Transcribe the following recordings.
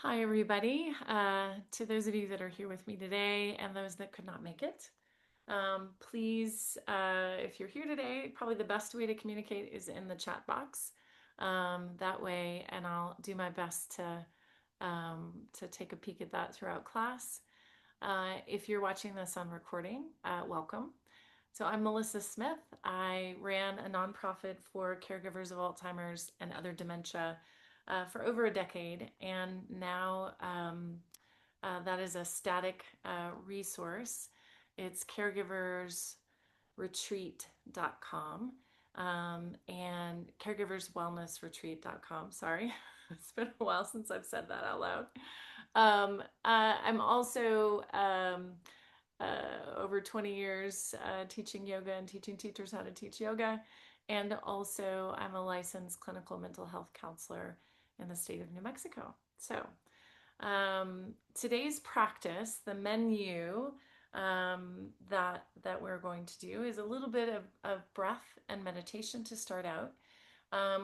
Hi, everybody. To those of you that are here with me today and those that could not make it, please, if you're here today, probably the best way to communicate is in the chat box. That way, and I'll do my best to take a peek at that throughout class. If you're watching this on recording, welcome. So I'm Melissa Smith. I ran a nonprofit for caregivers of Alzheimer's and other dementia for over a decade, and now that is a static resource. It's caregiversretreat.com and caregiverswellnessretreat.com. Sorry, it's been a while since I've said that out loud. I'm also over 20 years teaching yoga and teaching teachers how to teach yoga. And also, I'm a licensed clinical mental health counselor in the state of New Mexico. So, today's practice, the menu that we're going to do is a little bit of breath and meditation to start out.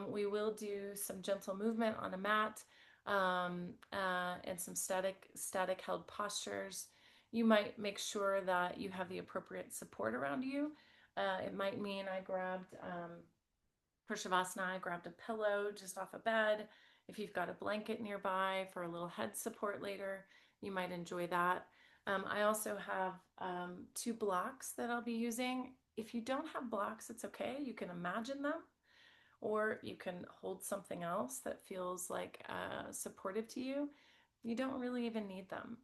We will do some gentle movement on a mat and some static held postures. You might make sure that you have the appropriate support around you. It might mean for Shavasana, I grabbed a pillow just off a bed. If you've got a blanket nearby for a little head support later, you might enjoy that. I also have two blocks that I'll be using. If you don't have blocks, it's okay. You can imagine them, or you can hold something else that feels like supportive to you. You don't really even need them.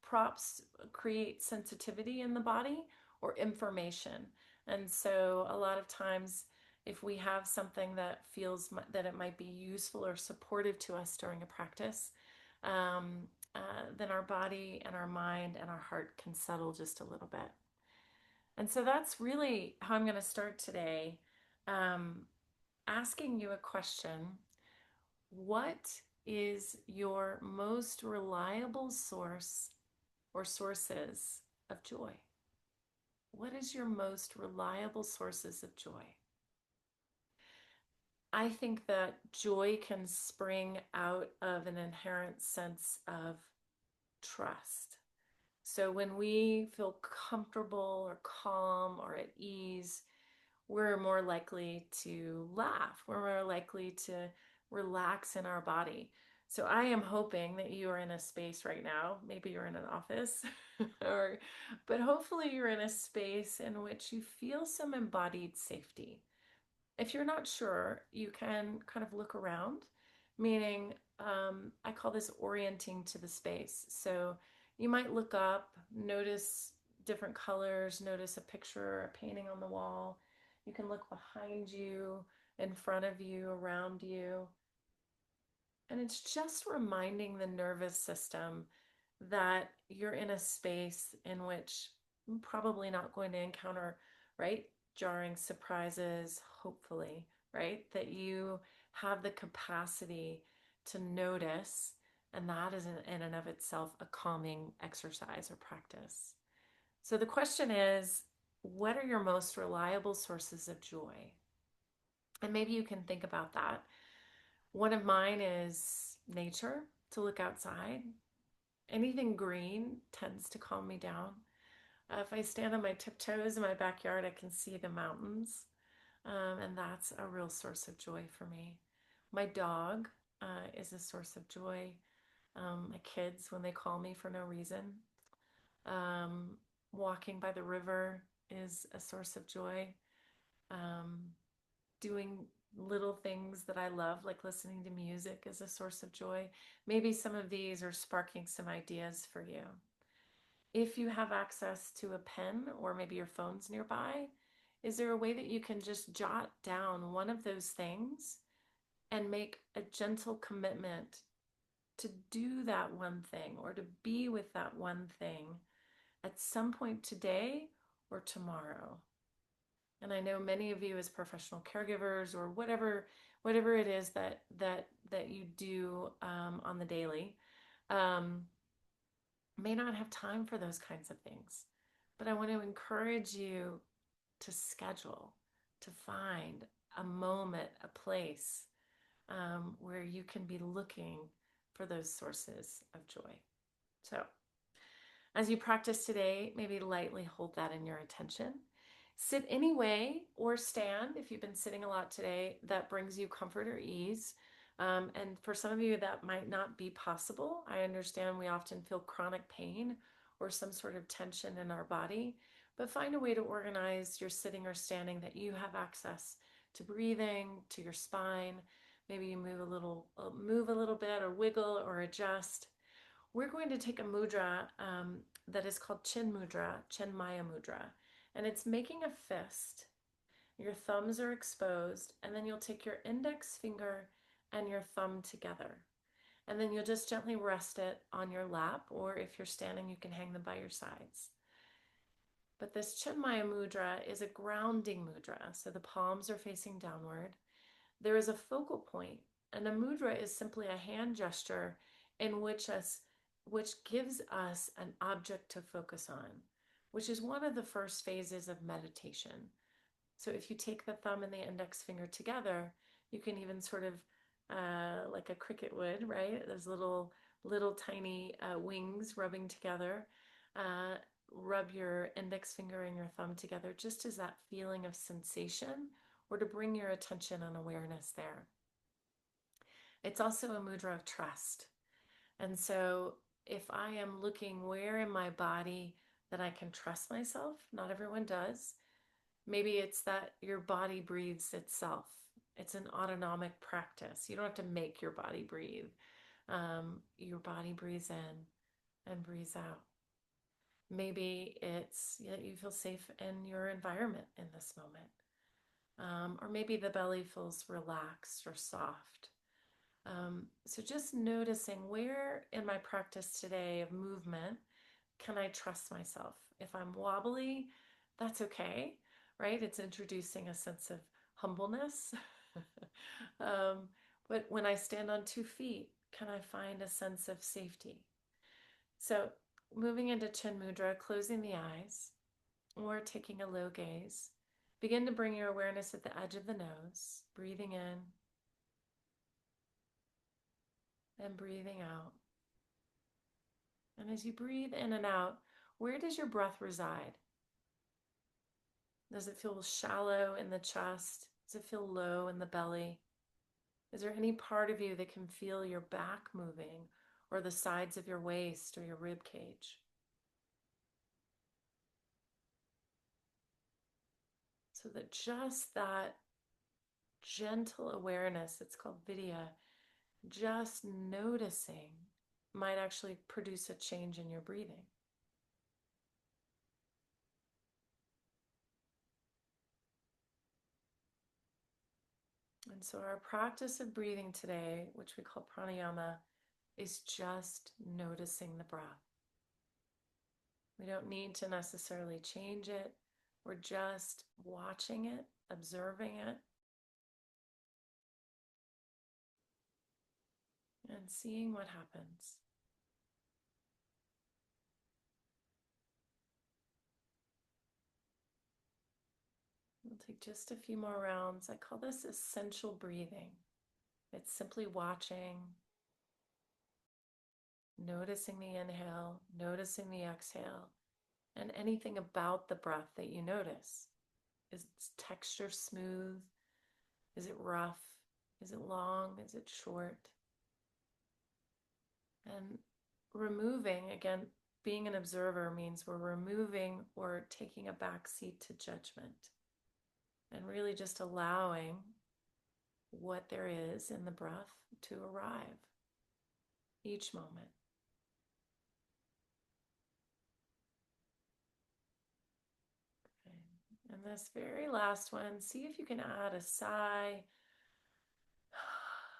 Props create sensitivity in the body or information. And so a lot of times, if we have something that feels that it might be useful or supportive to us during a practice, um, then our body and our mind and our heart can settle just a little bit. And so that's really how I'm going to start today. Um, Asking you a question. What is your most reliable source or sources of joy? What is your most reliable sources of joy? I think that joy can spring out of an inherent sense of trust. So when we feel comfortable or calm or at ease, we're more likely to laugh. We're more likely to relax in our body. So I am hoping that you are in a space right now. Maybe you're in an office, but hopefully you're in a space in which you feel some embodied safety. If you're not sure, you can kind of look around, meaning I call this orienting to the space. So you might look up, notice different colors, notice a picture or a painting on the wall. You can look behind you, in front of you, around you. And it's just reminding the nervous system that you're in a space in which you're probably not going to encounter, right, jarring surprises, hopefully, right? That you have the capacity to notice, and that is in and of itself a calming exercise or practice. So the question is, what are your most reliable sources of joy? And maybe you can think about that. One of mine is nature, to look outside. Anything green tends to calm me down. If I stand on my tiptoes in my backyard, I can see the mountains, and that's a real source of joy for me. My dog is a source of joy. My kids, when they call me for no reason. Um, Walking by the river is a source of joy. Um, Doing little things that I love, like listening to music, is a source of joy. Maybe some of these are sparking some ideas for you. If you have access to a pen or maybe your phone's nearby, is there a way that you can just jot down one of those things and make a gentle commitment to do that one thing or to be with that one thing at some point today or tomorrow? And I know many of you as professional caregivers or whatever it is that you do on the daily, um, may not have time for those kinds of things. But I want to encourage you to schedule, to find a moment, a place where you can be looking for those sources of joy. So, as you practice today, maybe lightly hold that in your attention. Sit any way or stand if you've been sitting a lot today that brings you comfort or ease. And for some of you, that might not be possible. I understand we often feel chronic pain or some sort of tension in our body, but find a way to organize your sitting or standing that you have access to breathing, to your spine. Maybe you move a little bit, or wiggle, or adjust. We're going to take a mudra that is called Chin Mudra, Chin Maya Mudra, and it's making a fist. Your thumbs are exposed, and then you'll take your index finger and your thumb together. And then you'll just gently rest it on your lap, or if you're standing, you can hang them by your sides. But this Chin Maya Mudra is a grounding mudra, so the palms are facing downward. There is a focal point, and a mudra is simply a hand gesture in which gives us an object to focus on, which is one of the first phases of meditation. So if you take the thumb and the index finger together, you can even sort of like a cricket would, right? Those little tiny wings rubbing together. Uh, Rub your index finger and your thumb together just as that feeling of sensation, or to bring your attention and awareness there. It's also a mudra of trust. And so if I am looking where in my body that I can trust myself, not everyone does. Maybe it's that your body breathes itself. It's an autonomic practice. You don't have to make your body breathe. Your body breathes in and breathes out. Maybe it's that you feel safe in your environment in this moment. Or maybe the belly feels relaxed or soft. So just noticing where in my practice today of movement can I trust myself? If I'm wobbly, that's okay, right? It's introducing a sense of humbleness. But when I stand on 2 feet, can I find a sense of safety? So moving into Chin Mudra, closing the eyes or taking a low gaze, begin to bring your awareness at the edge of the nose, breathing in and breathing out. And as you breathe in and out, where does your breath reside? Does it feel shallow in the chest? Does it feel low in the belly? Is there any part of you that can feel your back moving, or the sides of your waist or your rib cage? So that just that gentle awareness, it's called vidya, just noticing might actually produce a change in your breathing. And so our practice of breathing today, which we call pranayama, is just noticing the breath. We don't need to necessarily change it. We're just watching it, observing it, and seeing what happens. We'll take just a few more rounds. I call this essential breathing. It's simply watching, noticing the inhale, noticing the exhale, and anything about the breath that you notice. Is its texture smooth? Is it rough? Is it long? Is it short? And removing, again, being an observer means we're removing or taking a back seat to judgment, and really just allowing what there is in the breath to arrive each moment. Okay. And this very last one, see if you can add a sigh,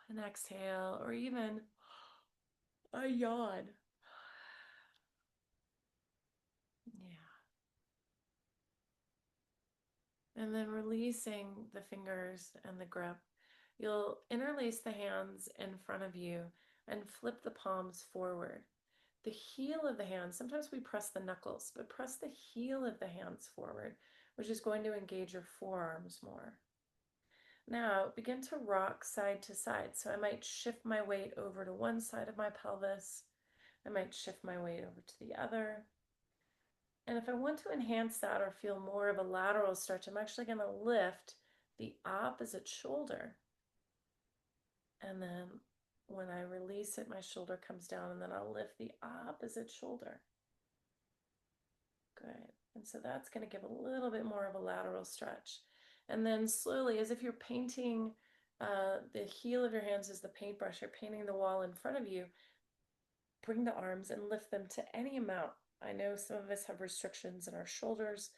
an exhale, or even a yawn. Yeah. And then releasing the fingers and the grip. You'll interlace the hands in front of you and flip the palms forward. The heel of the hands, sometimes we press the knuckles, but press the heel of the hands forward, which is going to engage your forearms more. Now begin to rock side to side. So I might shift my weight over to one side of my pelvis. I might shift my weight over to the other. And if I want to enhance that or feel more of a lateral stretch, I'm actually going to lift the opposite shoulder. And then when I release it, my shoulder comes down, and then I'll lift the opposite shoulder. Good. And so that's going to give a little bit more of a lateral stretch. And then slowly, as if you're painting the heel of your hands as the paintbrush, you're painting the wall in front of you, bring the arms and lift them to any amount. I know some of us have restrictions in our shoulders,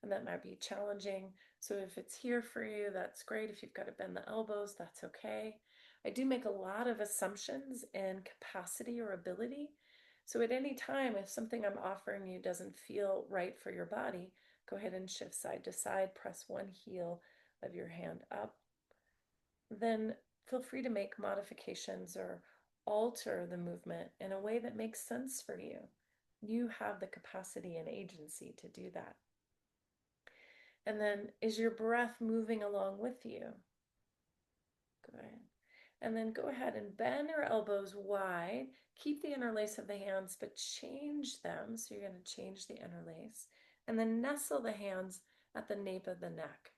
and that might be challenging. So if it's here for you, that's great. If you've got to bend the elbows, that's okay. I do make a lot of assumptions in capacity or ability. So at any time, if something I'm offering you doesn't feel right for your body, go ahead and shift side to side, press one heel of your hand up. Then feel free to make modifications or alter the movement in a way that makes sense for you. You have the capacity and agency to do that. And then is your breath moving along with you? Good. And then go ahead and bend your elbows wide. Keep the interlace of the hands, but change them. So you're going to change the interlace. And then nestle the hands at the nape of the neck.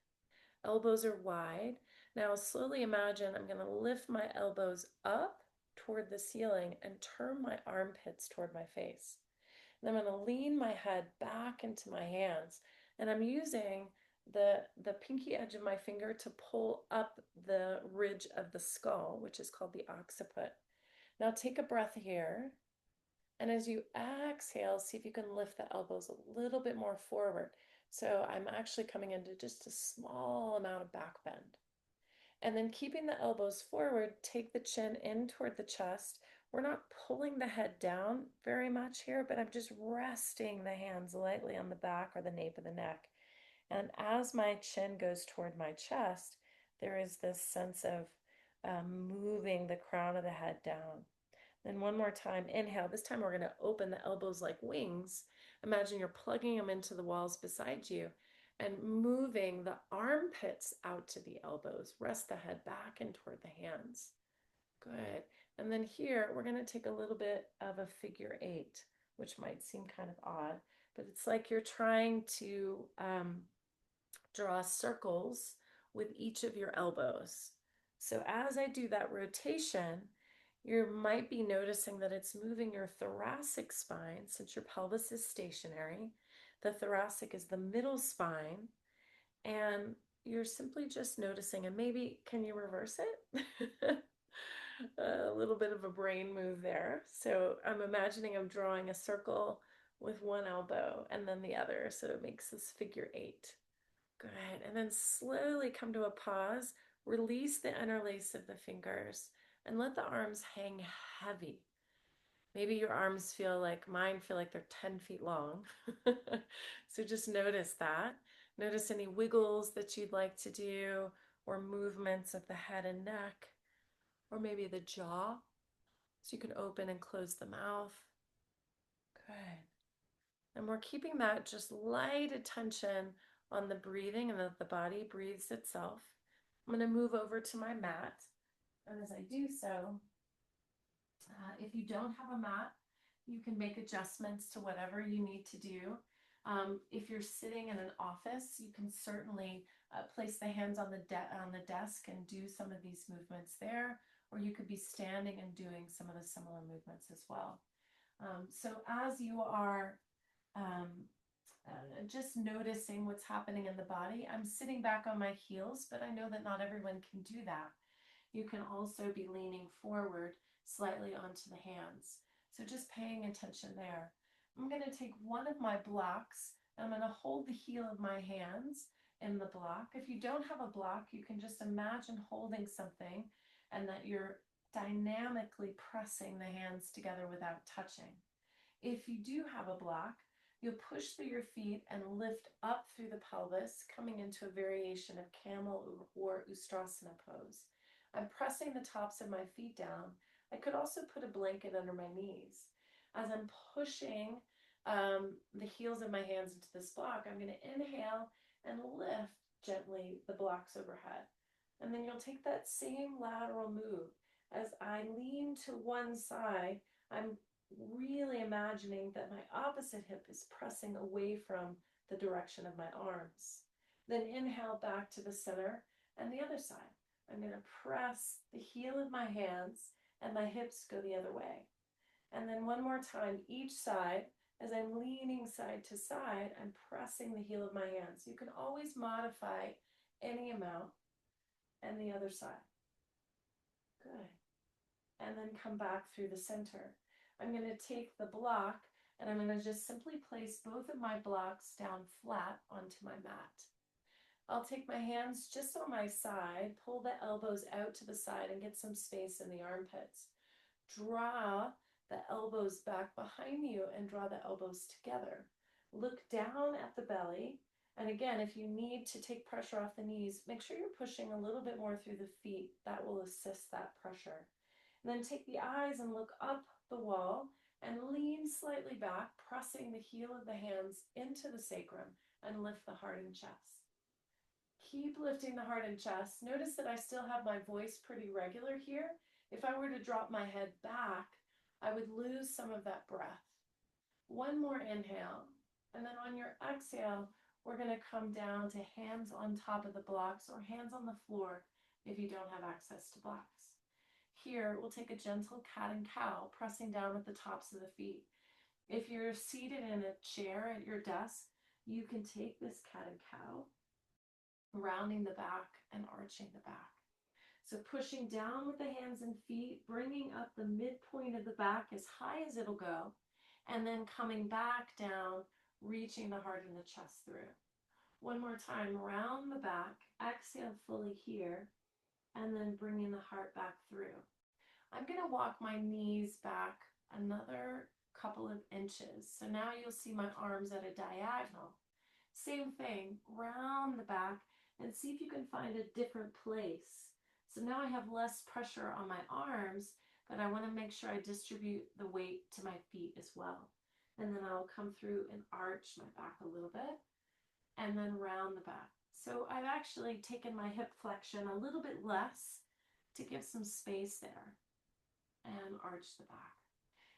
Elbows are wide. Now slowly imagine I'm going to lift my elbows up toward the ceiling and turn my armpits toward my face. And I'm going to lean my head back into my hands. And I'm using the pinky edge of my finger to pull up the ridge of the skull, which is called the occiput. Now take a breath here. And as you exhale, see if you can lift the elbows a little bit more forward. So I'm actually coming into just a small amount of back bend. And then keeping the elbows forward, take the chin in toward the chest. We're not pulling the head down very much here, but I'm just resting the hands lightly on the back or the nape of the neck. And as my chin goes toward my chest, there is this sense of moving the crown of the head down. Then one more time, inhale. This time we're going to open the elbows like wings. Imagine you're plugging them into the walls beside you and moving the armpits out to the elbows. Rest the head back and toward the hands. Good. And then here, we're going to take a little bit of a figure eight, which might seem kind of odd, but it's like you're trying to draw circles with each of your elbows. So as I do that rotation, you might be noticing that it's moving your thoracic spine since your pelvis is stationary. The thoracic is the middle spine, and you're simply just noticing, and maybe can you reverse it? A little bit of a brain move there. So I'm imagining I'm drawing a circle with one elbow and then the other. So it makes this figure eight. Good. And then slowly come to a pause. Release the interlace of the fingers and let the arms hang heavy. Maybe your arms feel like mine feel like they're 10 feet long. So just notice that. Notice any wiggles that you'd like to do or movements of the head and neck or maybe the jaw. So you can open and close the mouth. Good. And we're keeping that just light attention on the breathing and that the body breathes itself. I'm going to move over to my mat. And as I do so, if you don't have a mat, you can make adjustments to whatever you need to do. If you're sitting in an office, you can certainly place the hands on the desk and do some of these movements there, or you could be standing and doing some of the similar movements as well. So as you are just noticing what's happening in the body, I'm sitting back on my heels, but I know that not everyone can do that. You can also be leaning forward slightly onto the hands. So just paying attention there. I'm going to take one of my blocks and I'm going to hold the heel of my hands in the block. If you don't have a block, you can just imagine holding something and that you're dynamically pressing the hands together without touching. If you do have a block, you'll push through your feet and lift up through the pelvis, coming into a variation of camel or Ustrasana pose. I'm pressing the tops of my feet down. I could also put a blanket under my knees. As I'm pushing the heels of my hands into this block, I'm going to inhale and lift gently the blocks overhead. And then you'll take that same lateral move. As I lean to one side, I'm really imagining that my opposite hip is pressing away from the direction of my arms. Then inhale back to the center and the other side. I'm going to press the heel of my hands and my hips go the other way. And then one more time, each side, as I'm leaning side to side, I'm pressing the heel of my hands. You can always modify any amount and the other side. Good. And then come back through the center. I'm going to take the block and I'm going to just simply place both of my blocks down flat onto my mat. I'll take my hands just on my side, pull the elbows out to the side and get some space in the armpits. Draw the elbows back behind you and draw the elbows together. Look down at the belly. And again, if you need to take pressure off the knees, make sure you're pushing a little bit more through the feet. That will assist that pressure. And then take the eyes and look up the wall and lean slightly back, pressing the heel of the hands into the sacrum and lift the heart and chest. Keep lifting the heart and chest. Notice that I still have my voice pretty regular here. If I were to drop my head back, I would lose some of that breath. One more inhale. And then on your exhale, we're going to come down to hands on top of the blocks or hands on the floor if you don't have access to blocks. Here, we'll take a gentle cat and cow, pressing down with the tops of the feet. If you're seated in a chair at your desk, you can take this cat and cow, rounding the back and arching the back. So pushing down with the hands and feet, bringing up the midpoint of the back as high as it'll go, and then coming back down, reaching the heart and the chest through. One more time, round the back, exhale fully here, and then bringing the heart back through. I'm going to walk my knees back another couple of inches. So now you'll see my arms at a diagonal. Same thing, round the back and see if you can find a different place. So now I have less pressure on my arms, but I want to make sure I distribute the weight to my feet as well. And then I'll come through and arch my back a little bit and then round the back. So I've actually taken my hip flexion a little bit less to give some space there and arch the back.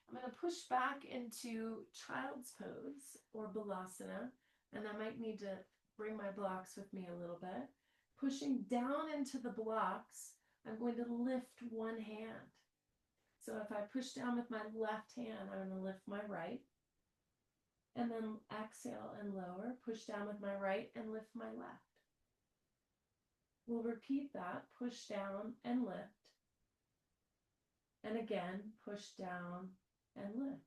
I'm going to push back into child's pose or balasana, and I might need to bring my blocks with me a little bit. Pushing down into the blocks, I'm going to lift one hand. So if I push down with my left hand, I'm going to lift my right. And then exhale and lower, push down with my right and lift my left. We'll repeat that, push down and lift. And again, push down and lift.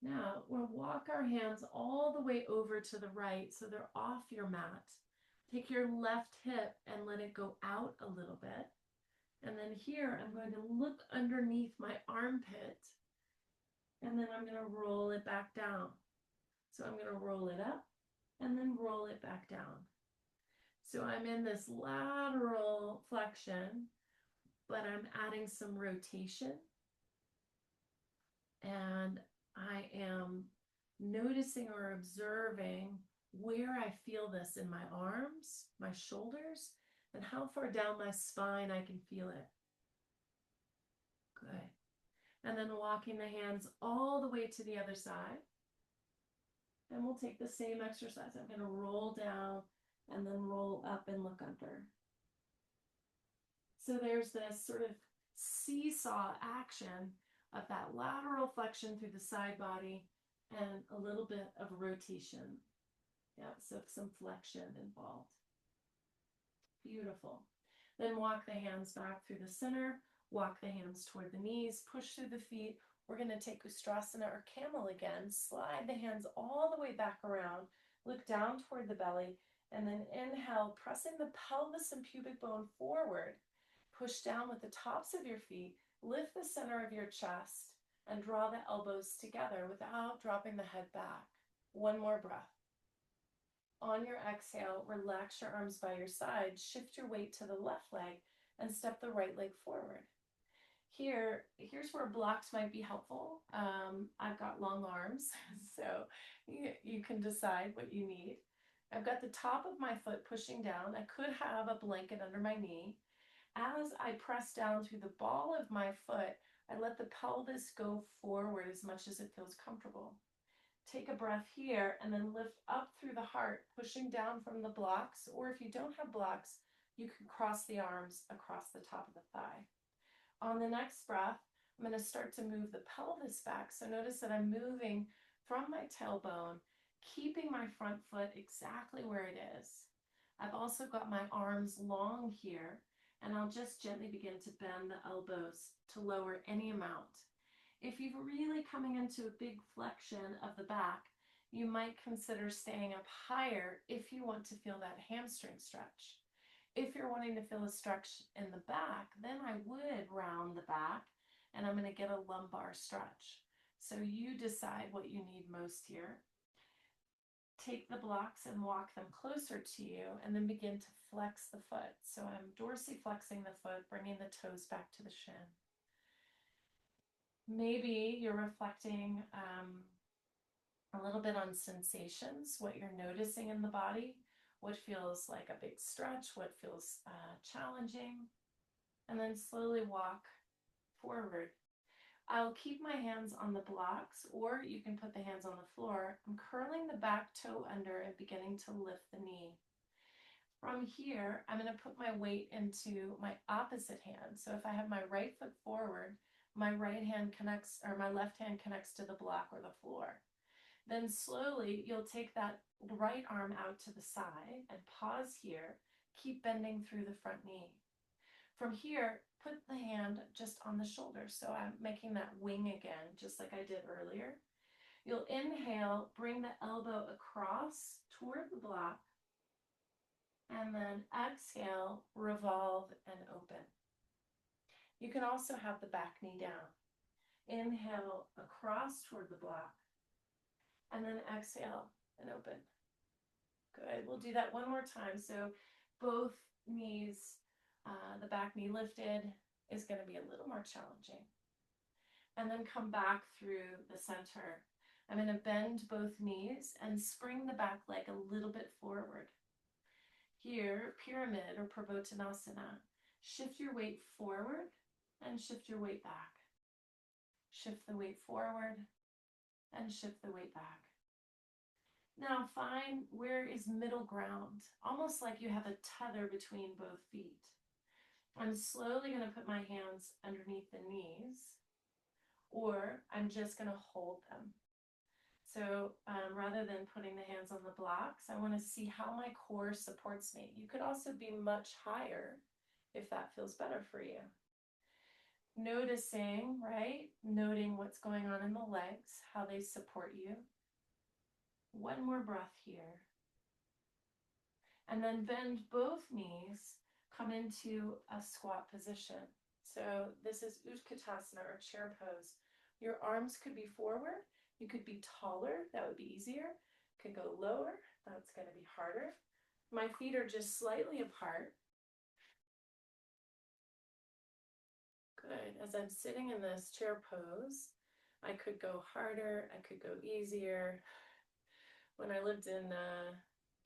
Now, we'll walk our hands all the way over to the right so they're off your mat. Take your left hip and let it go out a little bit. And then here, I'm going to look underneath my armpit, and then I'm going to roll it back down. So I'm going to roll it up and then roll it back down. So I'm in this lateral flexion, but I'm adding some rotation. And I am noticing or observing where I feel this in my arms, my shoulders, and how far down my spine I can feel it. Good. And then walking the hands all the way to the other side. And we'll take the same exercise. I'm going to roll down and then roll up and look under. So there's this sort of seesaw action of that lateral flexion through the side body and a little bit of rotation. Yeah, so some flexion involved. Beautiful. Then walk the hands back through the center, walk the hands toward the knees, push through the feet. We're going to take Ustrasana or camel again. Slide the hands all the way back around. Look down toward the belly. And then inhale, pressing the pelvis and pubic bone forward. Push down with the tops of your feet. Lift the center of your chest and draw the elbows together without dropping the head back. One more breath. On your exhale, relax your arms by your side. Shift your weight to the left leg and step the right leg forward. Here's where blocks might be helpful. I've got long arms, so you can decide what you need. I've got the top of my foot pushing down. I could have a blanket under my knee. As I press down through the ball of my foot, I let the pelvis go forward as much as it feels comfortable. Take a breath here and then lift up through the heart, pushing down from the blocks, or if you don't have blocks, you can cross the arms across the top of the thigh. On the next breath, I'm going to start to move the pelvis back. So notice that I'm moving from my tailbone, keeping my front foot exactly where it is. I've also got my arms long here, and I'll just gently begin to bend the elbows to lower any amount. If you're really coming into a big flexion of the back, you might consider staying up higher if you want to feel that hamstring stretch. If you're wanting to feel a stretch in the back, then I would round the back and I'm going to get a lumbar stretch. So you decide what you need most here. Take the blocks and walk them closer to you and then begin to flex the foot. So I'm dorsiflexing the foot, bringing the toes back to the shin. Maybe you're reflecting a little bit on sensations, what you're noticing in the body, what feels like a big stretch, what feels challenging, and then slowly walk forward. I'll keep my hands on the blocks, or you can put the hands on the floor. I'm curling the back toe under and beginning to lift the knee. From here, I'm going to put my weight into my opposite hand. So if I have my right foot forward, my right hand connects, or my left hand connects to the block or the floor. Then slowly you'll take that right arm out to the side and pause here. Keep bending through the front knee. From here, put the hand just on the shoulder. So I'm making that wing again, just like I did earlier. You'll inhale, bring the elbow across toward the block, and then exhale, revolve and open. You can also have the back knee down. Inhale across toward the block, and then exhale and open. Good. We'll do that one more time. So both knees, the back knee lifted is going to be a little more challenging. And then come back through the center. I'm going to bend both knees and spring the back leg a little bit forward. Here, pyramid or Purvottanasana. Shift your weight forward and shift your weight back. Shift the weight forward and shift the weight back. Now find where is middle ground, almost like you have a tether between both feet. I'm slowly going to put my hands underneath the knees, or I'm just going to hold them. So rather than putting the hands on the blocks, I want to see how my core supports me. You could also be much higher if that feels better for you. Noticing, right? Noting what's going on in the legs, how they support you. One more breath here. And then bend both knees, come into a squat position. So this is Utkatasana or chair pose. Your arms could be forward. You could be taller, that would be easier. Could go lower, that's going to be harder. My feet are just slightly apart. Good. As I'm sitting in this chair pose, I could go harder, I could go easier. When I lived in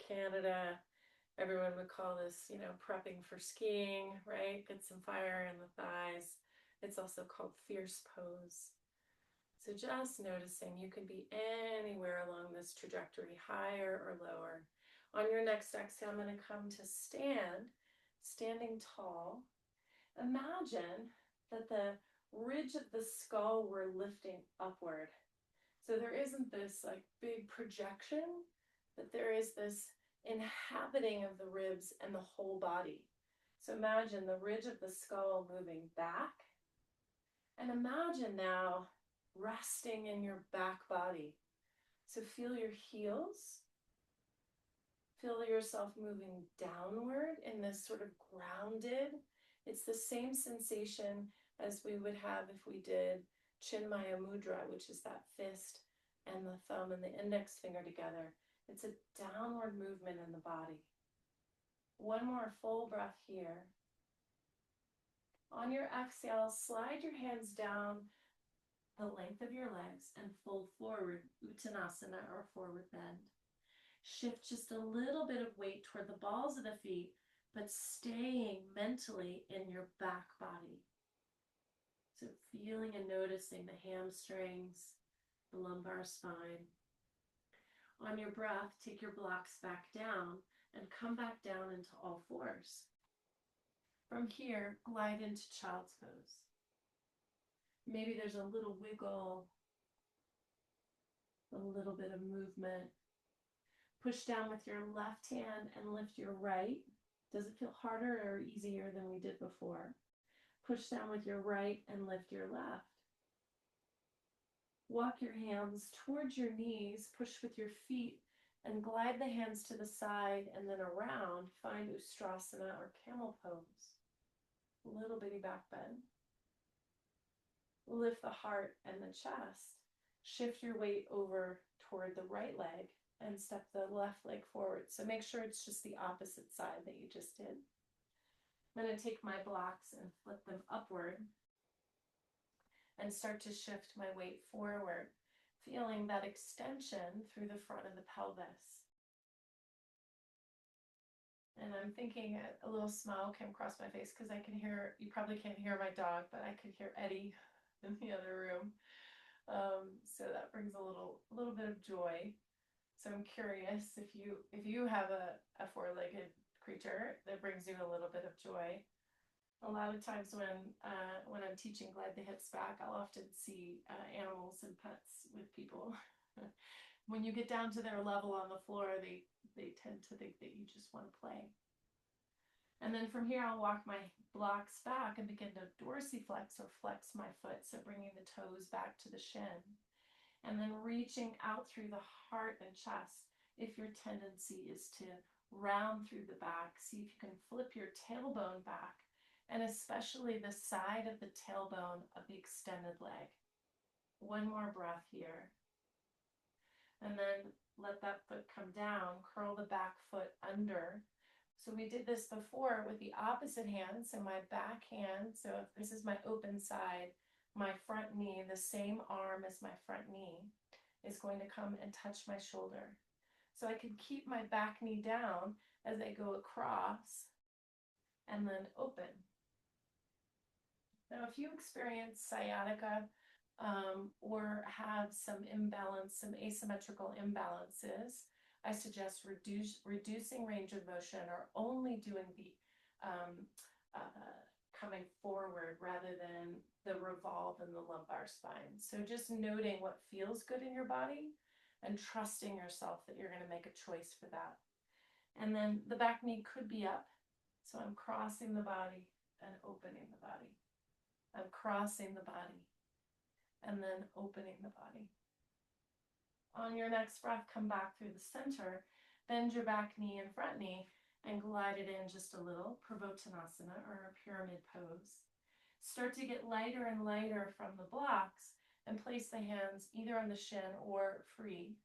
Canada, everyone would call this, prepping for skiing, right? Get some fire in the thighs. It's also called fierce pose. So just noticing you can be anywhere along this trajectory, higher or lower. On your next exhale, I'm going to come to stand, standing tall. Imagine that the ridge of the skull we're lifting upward. So there isn't this like big projection, but there is this inhabiting of the ribs and the whole body. So imagine the ridge of the skull moving back, and imagine now resting in your back body. So feel your heels. Feel yourself moving downward in this sort of grounded. It's the same sensation as we would have if we did Chinmaya Mudra, which is that fist and the thumb and the index finger together. It's a downward movement in the body. One more full breath here. On your exhale, slide your hands down the length of your legs and fold forward, Uttanasana or forward bend. Shift just a little bit of weight toward the balls of the feet, but staying mentally in your back body. So feeling and noticing the hamstrings, the lumbar spine. On your breath, take your blocks back down and come back down into all fours. From here, glide into child's pose. Maybe there's a little wiggle, a little bit of movement. Push down with your left hand and lift your right. Does it feel harder or easier than we did before? Push down with your right and lift your left. Walk your hands towards your knees, push with your feet, and glide the hands to the side and then around. Find Ustrasana or camel pose. A little bitty back bend. Lift the heart and the chest. Shift your weight over toward the right leg and step the left leg forward. So make sure it's just the opposite side that you just did. I'm going to take my blocks and flip them upward and start to shift my weight forward, feeling that extension through the front of the pelvis. And I'm thinking a little smile came across my face because I can hear, you probably can't hear my dog, but I could hear Eddie in the other room. So that brings a little bit of joy. So I'm curious if you have a four-legged creature that brings you a little bit of joy. A lot of times when I'm teaching Glide the Hips Back, I'll often see animals and pets with people. When you get down to their level on the floor, they tend to think that you just want to play. And then from here, I'll walk my blocks back and begin to dorsiflex or flex my foot. So bringing the toes back to the shin. And then reaching out through the heart and chest. If your tendency is to round through the back, see if you can flip your tailbone back, and especially the side of the tailbone of the extended leg. One more breath here. And then let that foot come down, curl the back foot under. So we did this before with the opposite hand. So my back hand, so if this is my open side, my front knee, the same arm as my front knee, is going to come and touch my shoulder. So I can keep my back knee down as I go across and then open. Now, if you experience sciatica or have some imbalance, some asymmetrical imbalances, I suggest reducing range of motion or only doing the coming forward rather than the revolve in the lumbar spine. So just noting what feels good in your body and trusting yourself that you're going to make a choice for that. And then the back knee could be up. So I'm crossing the body and opening the body. I'm crossing the body and then opening the body. On your next breath, come back through the center, bend your back knee and front knee, and glide it in just a little, Purvottanasana or a pyramid pose. Start to get lighter and lighter from the blocks and place the hands either on the shin or free.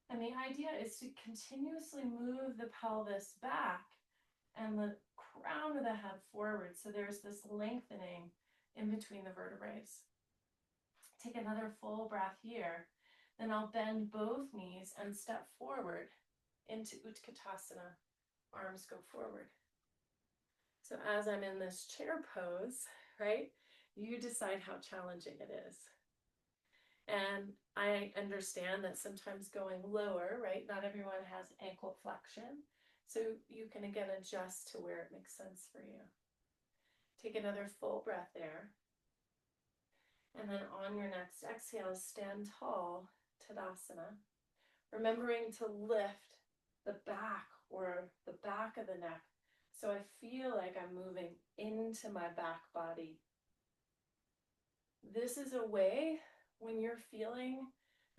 And the idea is to continuously move the pelvis back and the crown of the head forward. So there's this lengthening in between the vertebrae. Take another full breath here. Then I'll bend both knees and step forward into Utkatasana. Arms go forward. So as I'm in this chair pose, right, you decide how challenging it is. And I understand that sometimes going lower, right, not everyone has ankle flexion. So you can again adjust to where it makes sense for you. Take another full breath there. And then on your next exhale, stand tall, Tadasana. Remembering to lift the back or the back of the neck. So I feel like I'm moving into my back body. This is a way when you're feeling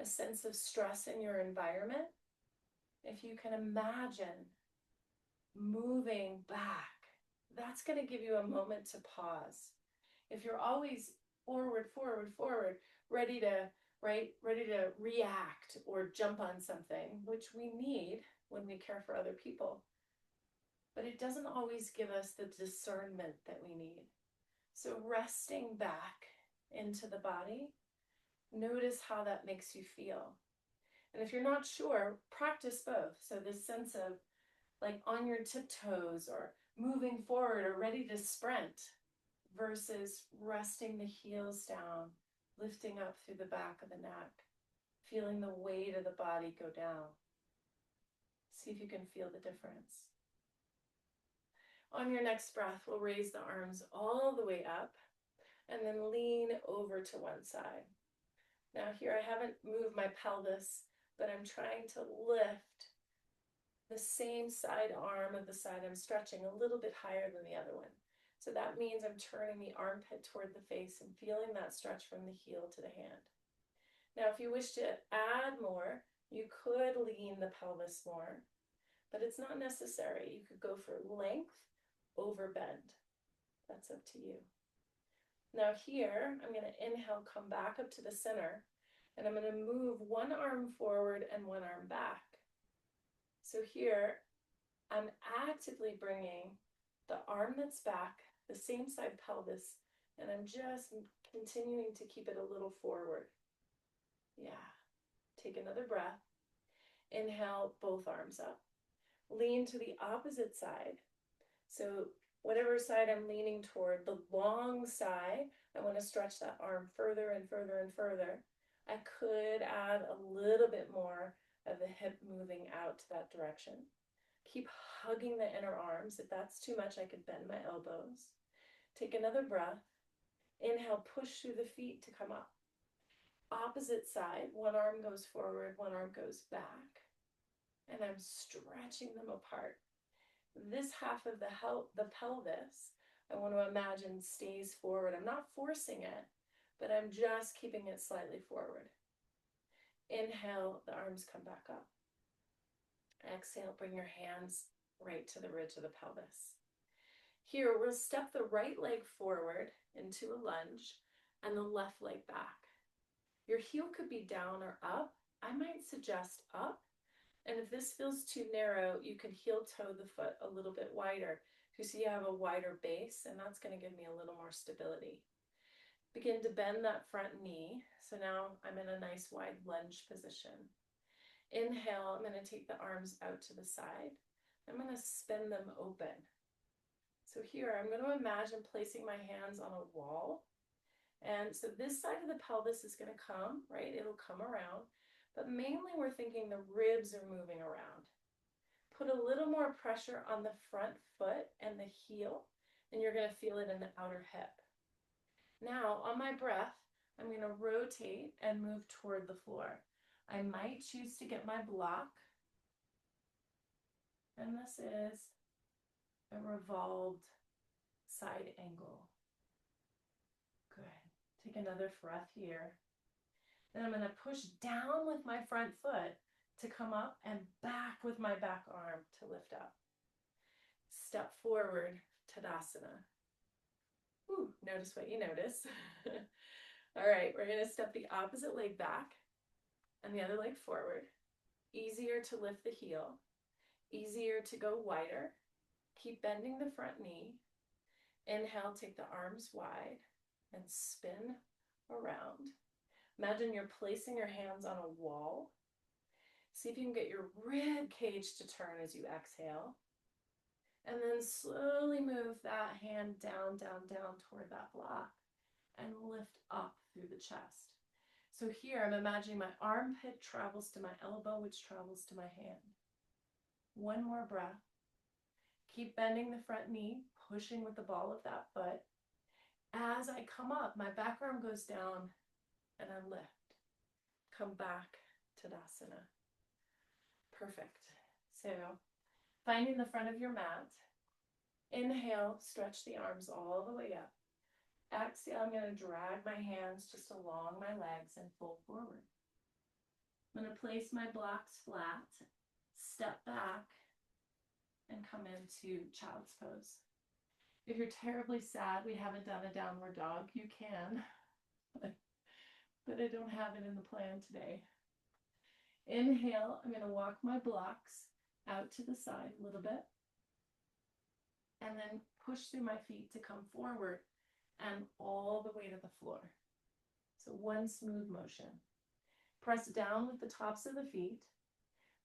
a sense of stress in your environment, if you can imagine moving back, that's going to give you a moment to pause. If you're always forward, forward, forward, ready to react or jump on something, which we need when we care for other people, but it doesn't always give us the discernment that we need. So resting back into the body, notice how that makes you feel. And if you're not sure, practice both. So this sense of like on your tiptoes or moving forward or ready to sprint versus resting the heels down, lifting up through the back of the neck, feeling the weight of the body go down. See if you can feel the difference. On your next breath, we'll raise the arms all the way up and then lean over to one side. Now here I haven't moved my pelvis, but I'm trying to lift the same side arm of the side I'm stretching a little bit higher than the other one. So that means I'm turning the armpit toward the face and feeling that stretch from the heel to the hand. Now, if you wish to add more, you could lean the pelvis more, but it's not necessary. You could go for length over bend. That's up to you. Now here, I'm going to inhale, come back up to the center, and I'm going to move one arm forward and one arm back. So here, I'm actively bringing the arm that's back, the same side pelvis, and I'm just continuing to keep it a little forward. Yeah. Take another breath. Inhale, both arms up. Lean to the opposite side. So whatever side I'm leaning toward, the long side, I want to stretch that arm further and further and further. I could add a little bit more of the hip moving out to that direction. Keep hugging the inner arms. If that's too much, I could bend my elbows. Take another breath. Inhale, push through the feet to come up. Opposite side, one arm goes forward, one arm goes back. And I'm stretching them apart. This half of the pelvis, I want to imagine stays forward. I'm not forcing it, but I'm just keeping it slightly forward. Inhale, the arms come back up. Exhale, bring your hands right to the ridge of the pelvis. Here, we'll step the right leg forward into a lunge and the left leg back. Your heel could be down or up. I might suggest up. And if this feels too narrow, you can heel toe the foot a little bit wider. You see, I have a wider base, and that's going to give me a little more stability. Begin to bend that front knee. So now I'm in a nice wide lunge position. Inhale, I'm going to take the arms out to the side. I'm going to spin them open. So here, I'm going to imagine placing my hands on a wall. And so this side of the pelvis is going to come, right? It'll come around. But mainly we're thinking the ribs are moving around. Put a little more pressure on the front foot and the heel, and you're going to feel it in the outer hip. Now, on my breath, I'm going to rotate and move toward the floor. I might choose to get my block. And this is a revolved side angle. Good. Take another breath here. Then I'm going to push down with my front foot to come up and back with my back arm to lift up. Step forward, Tadasana. Ooh, notice what you notice. All right, we're going to step the opposite leg back and the other leg forward. Easier to lift the heel. Easier to go wider. Keep bending the front knee. Inhale, take the arms wide and spin around. Imagine you're placing your hands on a wall. See if you can get your rib cage to turn as you exhale. And then slowly move that hand down, down, down toward that block and lift up through the chest. So here I'm imagining my armpit travels to my elbow, which travels to my hand. One more breath. Keep bending the front knee, pushing with the ball of that foot. As I come up, my back arm goes down and I lift. Come back to Tadasana. Perfect. So finding the front of your mat. Inhale, stretch the arms all the way up. Exhale, I'm going to drag my hands just along my legs and fold forward. I'm going to place my blocks flat, step back, and come into child's pose. If you're terribly sad we haven't done a downward dog, you can, but I don't have it in the plan today. Inhale, I'm going to walk my blocks out to the side a little bit, and then push through my feet to come forward and all the way to the floor. So one smooth motion. Press down with the tops of the feet.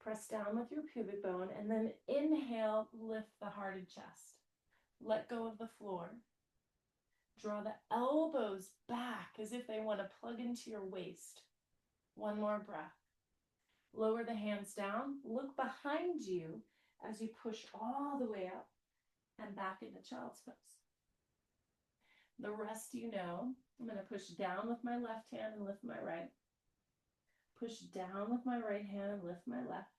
Press down with your pubic bone, and then inhale, lift the hearted chest. Let go of the floor. Draw the elbows back as if they want to plug into your waist. One more breath. Lower the hands down. Look behind you as you push all the way up and back into child's pose. The rest you know. I'm going to push down with my left hand and lift my right. Push down with my right hand and lift my left.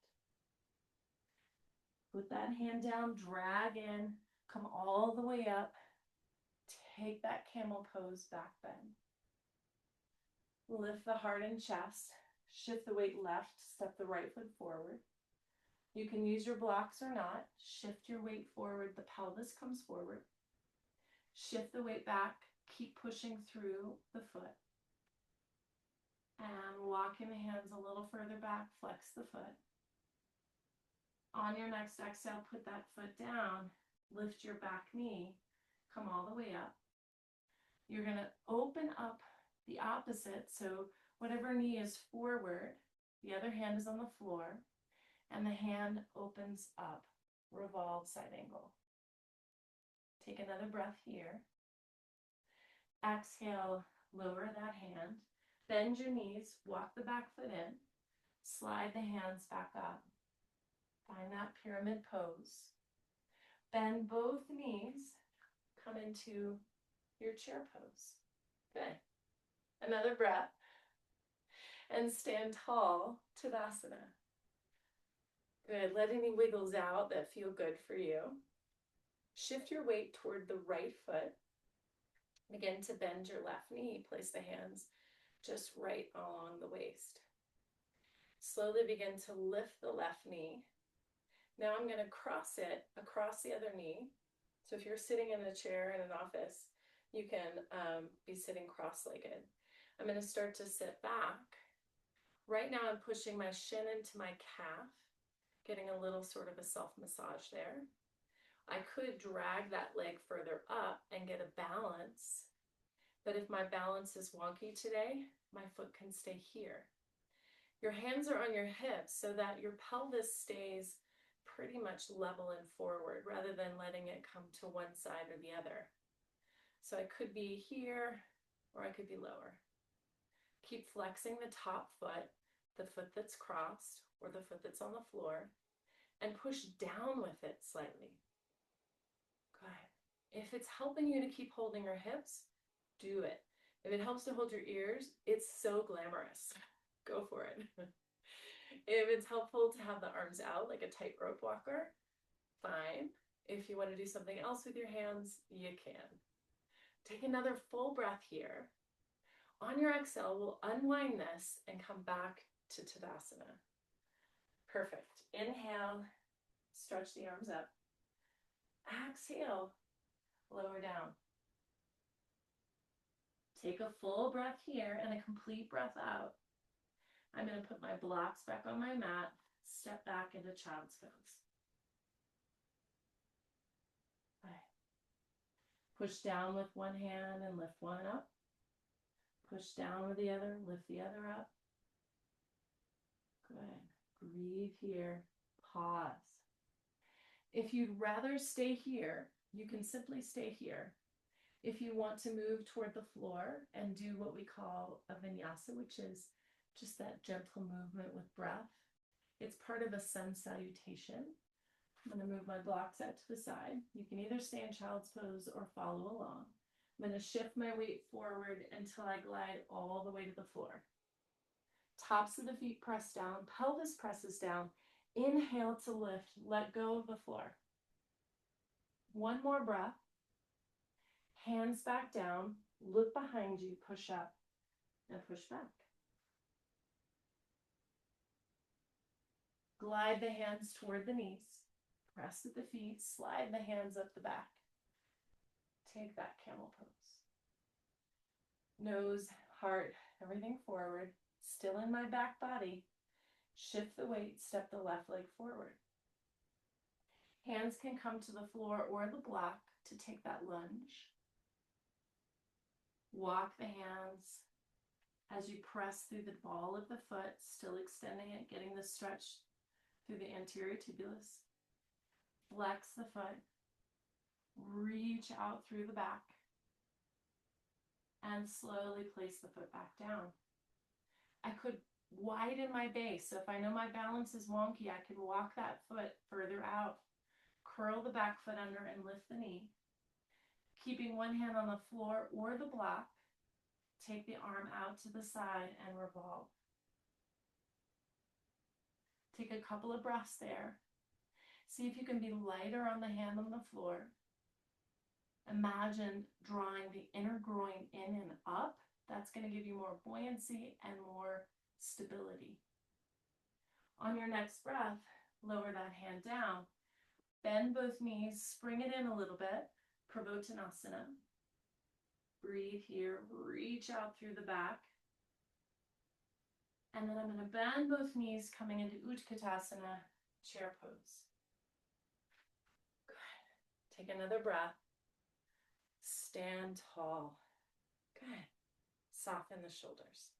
Put that hand down, drag in, come all the way up. Take that camel pose, back bend. Lift the heart and chest. Shift the weight left, step the right foot forward. You can use your blocks or not. Shift your weight forward, the pelvis comes forward. Shift the weight back, keep pushing through the foot. And walking the hands a little further back, flex the foot. On your next exhale, put that foot down, lift your back knee, come all the way up. You're going to open up the opposite, so whatever knee is forward, the other hand is on the floor, and the hand opens up, revolve side angle. Take another breath here. Exhale, lower that hand. Bend your knees, walk the back foot in, slide the hands back up. Find that pyramid pose. Bend both knees, come into your chair pose. Good. Another breath. And stand tall, Tadasana. Good. Let any wiggles out that feel good for you. Shift your weight toward the right foot. Begin to bend your left knee. Place the hands just right along the waist. Slowly begin to lift the left knee. Now I'm going to cross it across the other knee. So if you're sitting in a chair in an office, you can be sitting cross-legged. I'm going to start to sit back. Right now I'm pushing my shin into my calf, getting a little sort of a self-massage there. I could drag that leg further up and get a balance, but if my balance is wonky today, my foot can stay here. Your hands are on your hips so that your pelvis stays pretty much level and forward rather than letting it come to one side or the other. So I could be here or I could be lower. Keep flexing the top foot, the foot that's crossed or the foot that's on the floor, and push down with it slightly. Good. If it's helping you to keep holding your hips, do it. If it helps to hold your ears, it's so glamorous. Go for it. If it's helpful to have the arms out like a tightrope walker, fine. If you want to do something else with your hands, you can. Take another full breath here. On your exhale, we'll unwind this and come back to Tadasana. Perfect. Inhale, stretch the arms up. Exhale, lower down. Take a full breath here and a complete breath out. I'm going to put my blocks back on my mat, step back into child's pose. Okay. Push down with one hand and lift one up. Push down with the other, lift the other up. Good. Breathe here. Pause. If you'd rather stay here, you can simply stay here. If you want to move toward the floor and do what we call a vinyasa, which is just that gentle movement with breath, it's part of a sun salutation. I'm going to move my blocks out to the side. You can either stay in child's pose or follow along. I'm going to shift my weight forward until I glide all the way to the floor. Tops of the feet press down, pelvis presses down. Inhale to lift, let go of the floor. One more breath. Hands back down, look behind you, push up and push back. Glide the hands toward the knees, press at the feet, slide the hands up the back. Take that camel pose. Nose, heart, everything forward, still in my back body. Shift the weight, step the left leg forward. Hands can come to the floor or the block to take that lunge. Walk the hands As you press through the ball of the foot, still extending it, getting the stretch through the anterior tibulus. Flex the foot. Reach out through the back. And slowly place the foot back down. I could widen my base. So if I know my balance is wonky, I can walk that foot further out. Curl the back foot under and lift the knee. Keeping one hand on the floor or the block, take the arm out to the side and revolve. Take a couple of breaths there. See if you can be lighter on the hand on the floor. Imagine drawing the inner groin in and up. That's going to give you more buoyancy and more stability. On your next breath, lower that hand down. Bend both knees, spring it in a little bit. Pravottanasana. Breathe here, reach out through the back. And then I'm going to bend both knees coming into Utkatasana, chair pose. Good. Take another breath. Stand tall. Good. Soften the shoulders.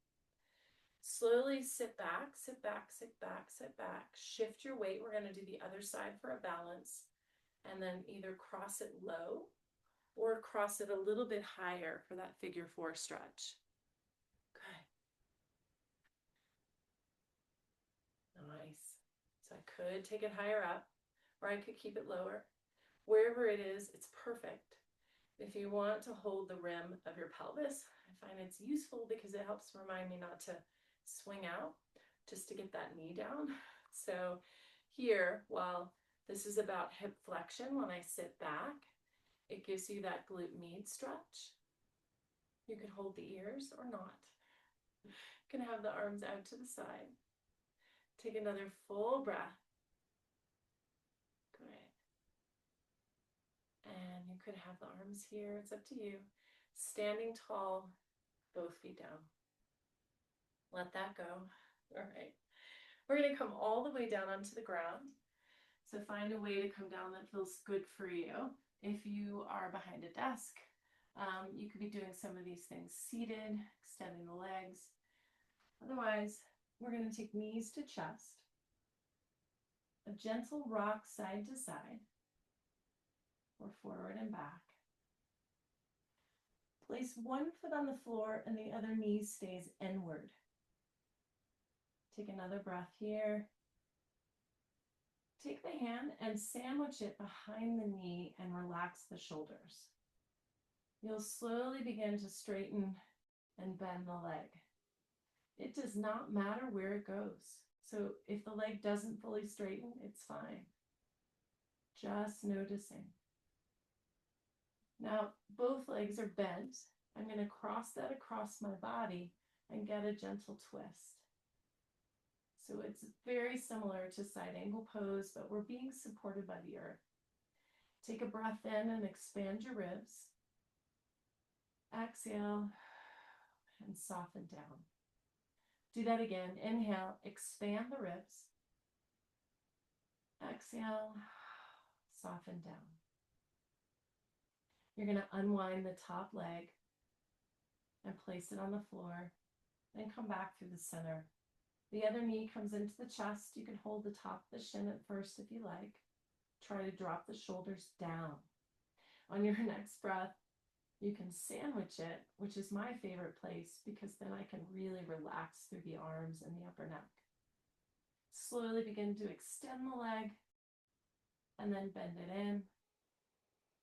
Slowly sit back, sit back, sit back, sit back. Shift your weight. We're going to do the other side for a balance. And then either cross it low or cross it a little bit higher for that figure 4 stretch. Good. Nice. So I could take it higher up, or I could keep it lower. Wherever it is, it's perfect. If you want to hold the rim of your pelvis, I find it's useful because it helps remind me not to swing out, just to get that knee down. So here, while this is about hip flexion, when I sit back, it gives you that glute med stretch. You can hold the ears or not. You can have the arms out to the side. Take another full breath. Good. And you could have the arms here. It's up to you. Standing tall, both feet down. Let that go. All right. We're going to come all the way down onto the ground. So find a way to come down that feels good for you. If you are behind a desk, you could be doing some of these things seated, extending the legs. Otherwise, we're going to take knees to chest, a gentle rock side to side, or forward and back. Place one foot on the floor and the other knee stays inward. Take another breath here. Take the hand and sandwich it behind the knee and relax the shoulders. You'll slowly begin to straighten and bend the leg. It does not matter where it goes. So if the leg doesn't fully straighten, it's fine. Just noticing. Now, both legs are bent. I'm going to cross that across my body and get a gentle twist. So it's very similar to side angle pose, but we're being supported by the earth. Take a breath in and expand your ribs. Exhale and soften down. Do that again. Inhale, expand the ribs. Exhale, soften down. You're going to unwind the top leg and place it on the floor, then come back through the center. The other knee comes into the chest. You can hold the top of the shin at first if you like. Try to drop the shoulders down. On your next breath, you can sandwich it, which is my favorite place because then I can really relax through the arms and the upper neck. Slowly begin to extend the leg and then bend it in.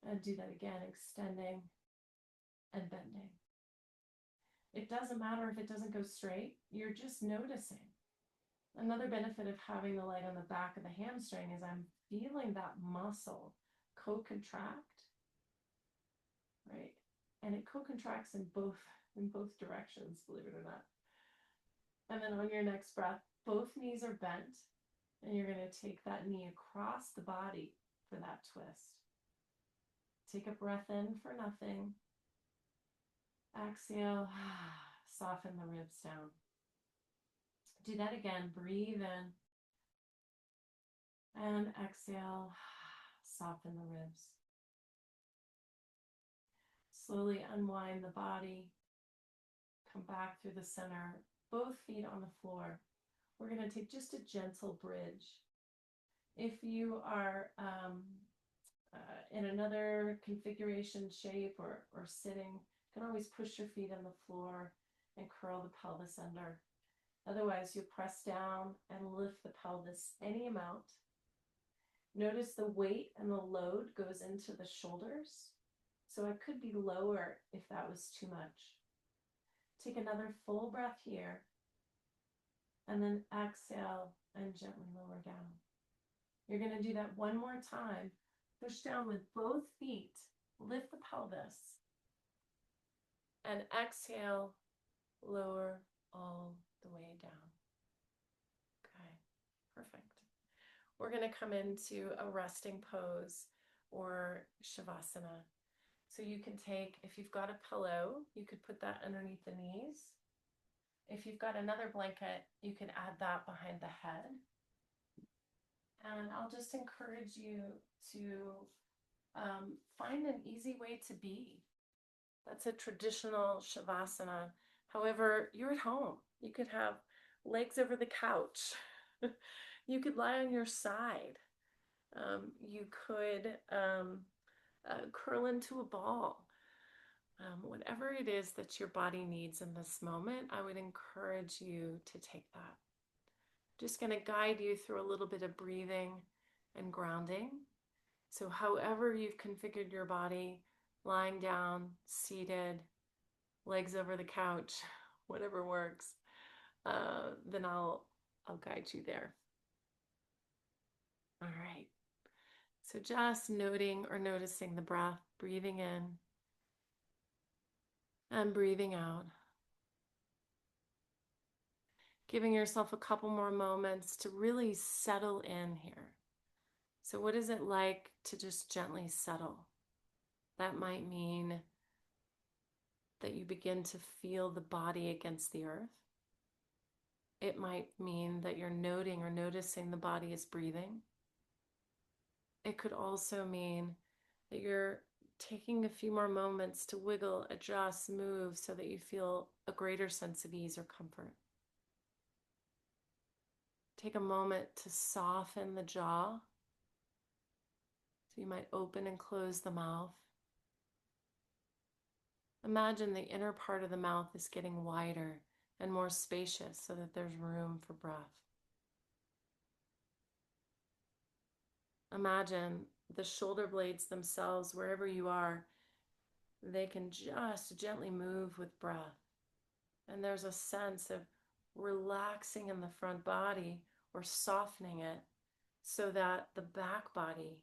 And do that again, extending and bending. It doesn't matter if it doesn't go straight, you're just noticing. Another benefit of having the leg on the back of the hamstring is I'm feeling that muscle co-contract, right? And it co-contracts in both directions, believe it or not. And then on your next breath, both knees are bent, and you're going to take that knee across the body for that twist. Take a breath in for nothing. Exhale, soften the ribs down. Do that again. Breathe in. And exhale, soften the ribs. Slowly unwind the body. come back through the center, both feet on the floor. We're going to take just a gentle bridge. If you are in another configuration, shape, or sitting, you can always push your feet on the floor and curl the pelvis under. Otherwise, you press down and lift the pelvis any amount. Notice the weight and the load goes into the shoulders. So I could be lower if that was too much. Take another full breath here, and then exhale and gently lower down. You're going to do that one more time. Push down with both feet, lift the pelvis, and exhale, lower all the way down. Okay, perfect. We're going to come into a resting pose or Shavasana. So you can take, if you've got a pillow, you could put that underneath the knees. If you've got another blanket, you can add that behind the head. And I'll just encourage you to find an easy way to be. That's a traditional Shavasana. However, you're at home. You could have legs over the couch. You could lie on your side. You could curl into a ball. Whatever it is that your body needs in this moment, I would encourage you to take that. Just going to guide you through a little bit of breathing and grounding. So however you've configured your body, lying down, seated, legs over the couch, whatever works, then I'll guide you there. All right. So just noting or noticing the breath, breathing in and breathing out. Giving yourself a couple more moments to really settle in here. So what is it like to just gently settle? That might mean that you begin to feel the body against the earth. It might mean that you're noting or noticing the body is breathing. It could also mean that you're taking a few more moments to wiggle, adjust, move so that you feel a greater sense of ease or comfort. Take a moment to soften the jaw. So you might open and close the mouth. Imagine the inner part of the mouth is getting wider and more spacious so that there's room for breath. Imagine the shoulder blades themselves, wherever you are, they can just gently move with breath. And there's a sense of relaxing in the front body or softening it so that the back body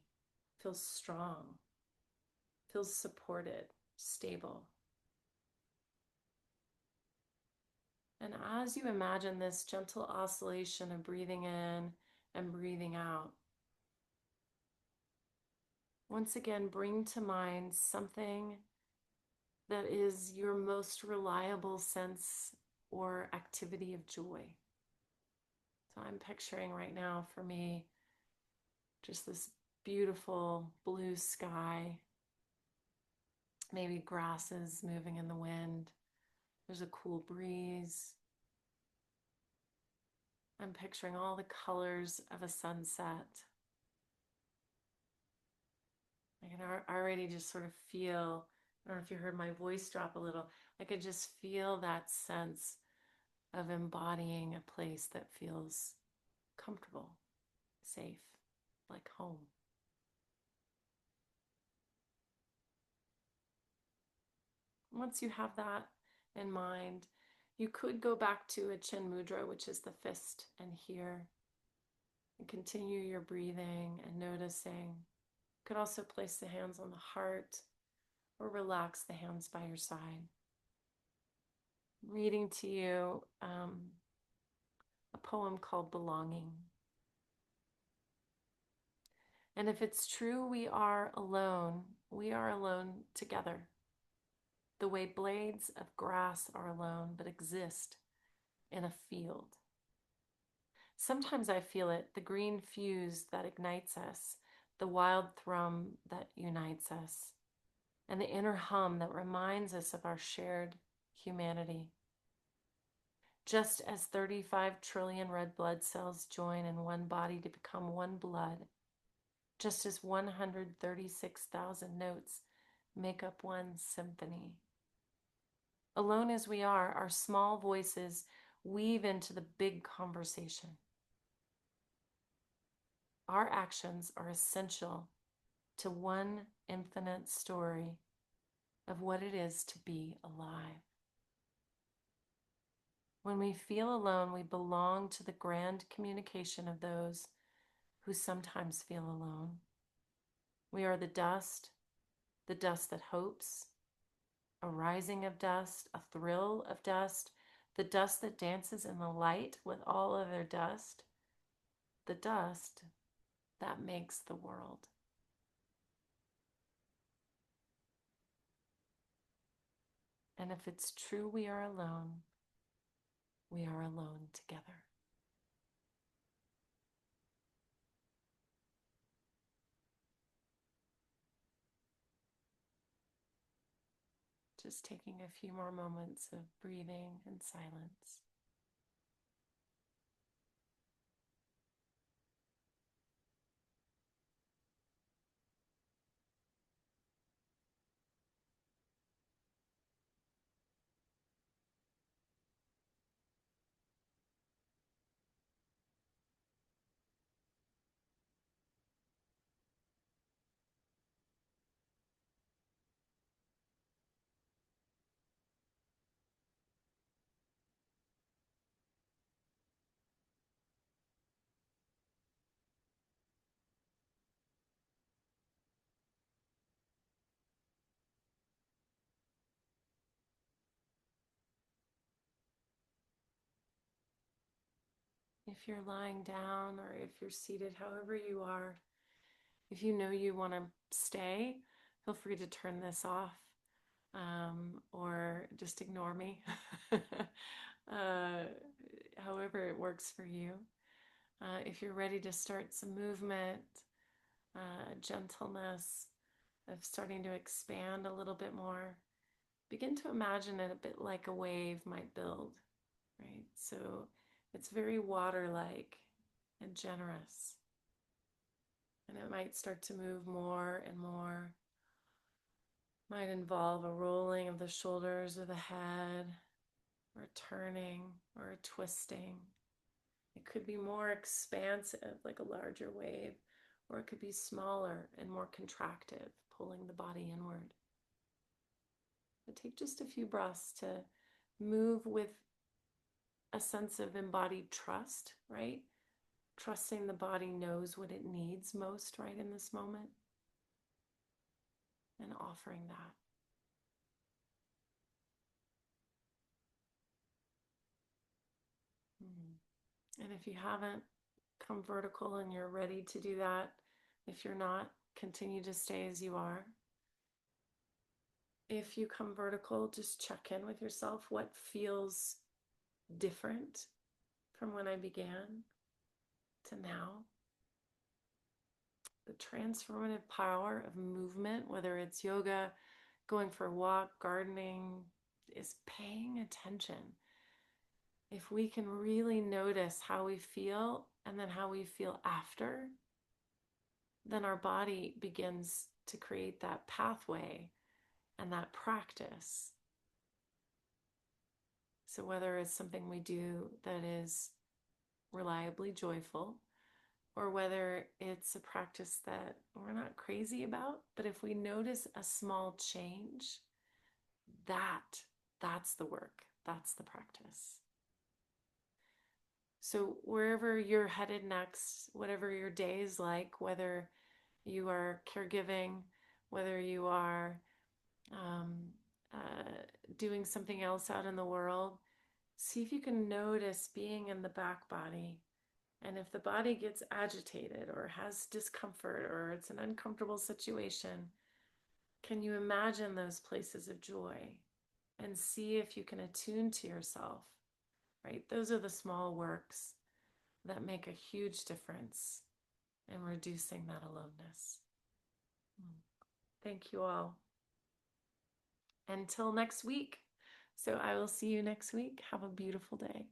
feels strong, feels supported, stable. And as you imagine this gentle oscillation of breathing in and breathing out, once again, bring to mind something that is your most reliable sense or activity of joy. So I'm picturing right now for me just this beautiful blue sky, maybe grasses moving in the wind. There's a cool breeze. I'm picturing all the colors of a sunset. I can already just sort of feel, I don't know if you heard my voice drop a little, I could just feel that sense of embodying a place that feels comfortable, safe, like home. Once you have that in mind, you could go back to a chin mudra, which is the fist and here, and continue your breathing and noticing. You could also place the hands on the heart or relax the hands by your side. Reading to you a poem called Belonging. And if it's true we are alone together. The way blades of grass are alone but exist in a field. Sometimes I feel it, the green fuse that ignites us, the wild thrum that unites us, and the inner hum that reminds us of our shared humanity. Just as 35 trillion red blood cells join in one body to become one blood, just as 136,000 notes make up one symphony. Alone as we are, our small voices weave into the big conversation. Our actions are essential to one infinite story of what it is to be alive. When we feel alone, we belong to the grand communication of those who sometimes feel alone. We are the dust that hopes, a rising of dust, a thrill of dust, the dust that dances in the light with all other dust, the dust that makes the world. And if it's true we are alone together. Just taking a few more moments of breathing and silence. If you're lying down or if you're seated, however you are, if you know you want to stay, feel free to turn this off, or just ignore me. uh, However it works for you. If you're ready to start some movement, gentleness, of starting to expand a little bit more, begin to imagine it a bit like a wave might build, right? So it's very water-like and generous. And it might start to move more and more. Might involve a rolling of the shoulders or the head, or a turning or a twisting. It could be more expansive, like a larger wave, or it could be smaller and more contractive, pulling the body inward. But take just a few breaths to move with a sense of embodied trust, right? Trusting the body knows what it needs most right in this moment, and offering that. And if you haven't, come vertical and you're ready to do that. If you're not, continue to stay as you are. If you come vertical, just check in with yourself. What feels different from when I began to now? The transformative power of movement, whether it's yoga, going for a walk, gardening, is paying attention. If we can really notice how we feel and then how we feel after, then our body begins to create that pathway and that practice. So whether it's something we do that is reliably joyful, or whether it's a practice that we're not crazy about, but if we notice a small change, that's the work, that's the practice. So wherever you're headed next, whatever your day is like, whether you are caregiving, whether you are um, doing something else out in the world, see if you can notice being in the back body. And if the body gets agitated or has discomfort or it's an uncomfortable situation, can you imagine those places of joy and see if you can attune to yourself, right? Those are the small works that make a huge difference in reducing that aloneness. Thank you all. Until next week, So I will see you next week. Have a beautiful day.